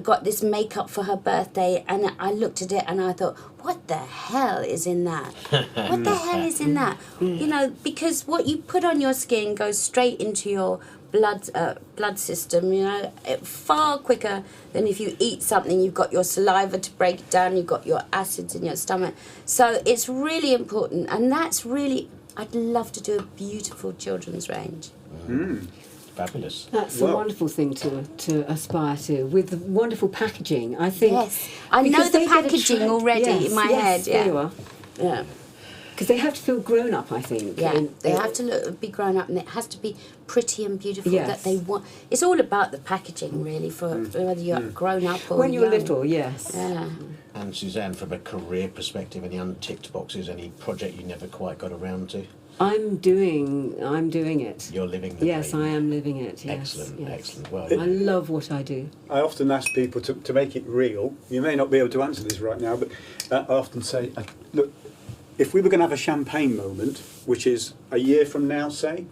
got this makeup for her birthday and I looked at it and I thought, what the hell is in that? What the hell is in that? Because what you put on your skin goes straight into your blood system, far quicker than if you eat something. You've got your saliva to break it down, you've got your acids in your stomach. So it's really important, and that's really, I'd love to do a beautiful children's range. Fabulous. That's a wonderful thing to aspire to, with the wonderful packaging, I think. Yes, I know the packaging already in my head. Yeah. There you are. Yeah. Because they have to feel grown up, I think. Yeah, they have to be grown up, and it has to be pretty and beautiful. Yes. That they want. It's all about the packaging, really, for whether you're grown up or When you're young. little, yes. Yeah. And Suzanne, from a career perspective, any unticked boxes, any project you never quite got around to? I'm doing it. You're living the Yes, dream. I am living it. Yes, Excellent, yes. excellent. Well, I love what I do. I often ask people to make it real. You may not be able to answer this right now, but I often say, look, if we were going to have a champagne moment, which is a year from now, say,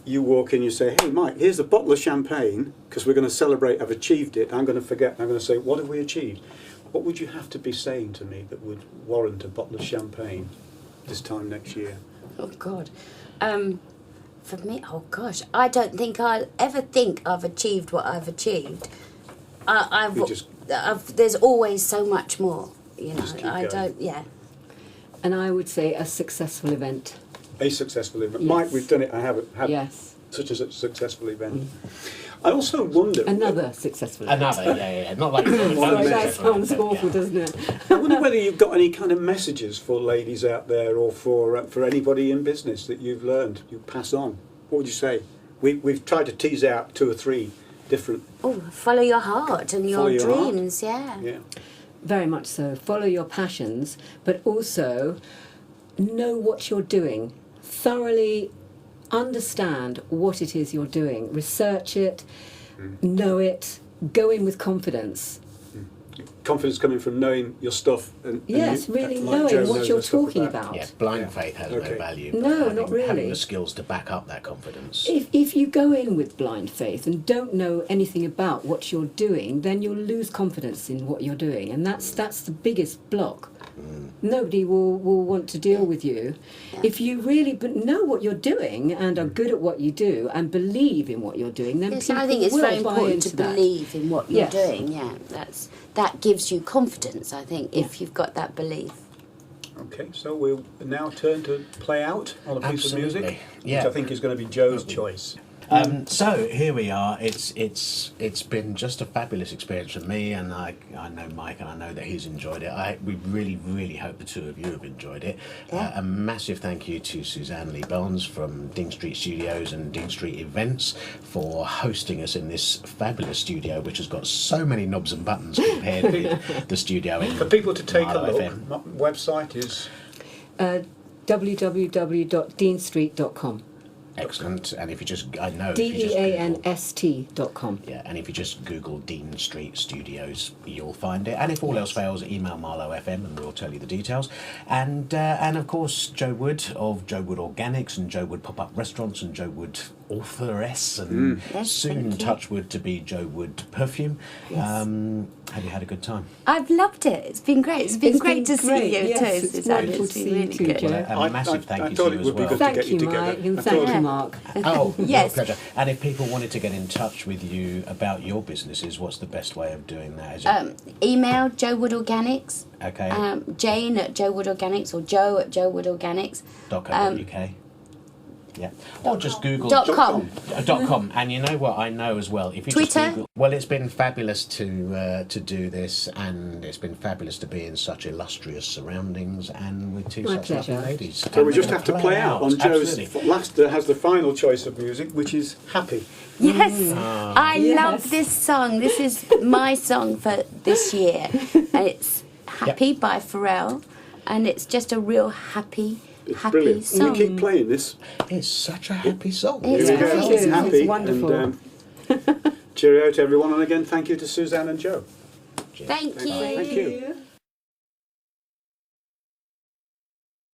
you walk in, you say, hey, Mike, here's a bottle of champagne, because we're going to celebrate, I've achieved it. I'm going to forget, I'm going to say, what have we achieved? What would you have to be saying to me that would warrant a bottle of champagne this time next year? Oh God. For me, oh gosh, I don't think I'll ever think I've achieved what I've achieved. There's always so much more. You know, Just keep I going. don't. Yeah. And I would say a successful event. A successful event. Yes. Mike, we've done it. I haven't had Yes. such a successful event. I also wonder... Another successful event. another, yeah. Not like Sorry, that sounds awful, doesn't it? I wonder whether you've got any kind of messages for ladies out there, or for anybody in business that you've learned, you pass on. What would you say? We've tried to tease out 2 or 3 different... Oh, follow your heart and Follow your your heart. dreams. Yeah. Yeah. Very much so. Follow your passions, but also know what you're doing. Thoroughly understand what it is you're doing. Research it, know it, go in with confidence. Confidence coming from knowing your stuff. And Yes, you, really like knowing Joe what knows you're her stuff talking about. about. Yeah, blind faith has Okay. no value. No, but not really. Having the skills to back up that confidence. If you go in with blind faith and don't know anything about what you're doing, then you'll lose confidence in what you're doing, and that's the biggest block. Nobody will want to deal with you. If you really know what you're doing and are good at what you do and believe in what you're doing, then Yes, people I think it's will very buy important into to that. believe in what you're Yes. doing. Yeah, that gives you confidence. I think if you've got that belief. Okay, so we'll now turn to Play Out on a piece of music, Absolutely, yeah. which I think is going to be Joe's choice. So here we are. It's been just a fabulous experience for me, and I know Mike, and I know that he's enjoyed it. We really hope the two of you have enjoyed it. A massive thank you to Suzanne Lee Barnes from Dean Street Studios and Dean Street Events for hosting us in this fabulous studio, which has got so many knobs and buttons compared with the studio in For people to take a Marlow look, FM. my website is... www.deanstreet.com. Excellent. And if you just, I know, if you just Google- DEANST.com. Yeah, and if you just Google Dean Street Studios, you'll find it. And if all else fails, email Marlow FM and we'll tell you the details. And of course, Joe Wood of Joe Wood Organics and Joe Wood Pop-Up Restaurants and Joe Wood Authoress and Yes, soon thank you. Touchwood to be Joe Wood Perfume. Have you had a good time? I've loved it. It's been great. It's been great to see you Yes, too, it's Suzanne. wonderful It's to been see you really too, good. Joe. Well, a massive thank I you thought to it you would as be well. good to Thank get you you, together. Mike, and I thank thought- you, Mark. Oh, Yes. my pleasure. And if people wanted to get in touch with you about your businesses, what's the best way of doing that? Is it Email Joe Wood Organics. okay? Jane at Joe Wood Organics or Joe at Joe Wood Organics. .co.uk. Yeah, or just Google .com. .com. And you know what? I know as well. If you Twitter? just Google, well, it's been fabulous to do this, and it's been fabulous to be in such illustrious surroundings and with two My such lovely pleasure. ladies. So we just have to play out on Joe's Absolutely. last, has the final choice of music, which is Happy. Yes, I Yes. love this song. This is my song for this year. It's Happy by Pharrell, and it's just a real happy Brilliant. song. And we keep playing this. It's such a happy song. It's Here we go. great. It is. Happy. It's wonderful. And, cheerio to everyone, and again, thank you to Suzanne and Joe. Thank you. Thank you.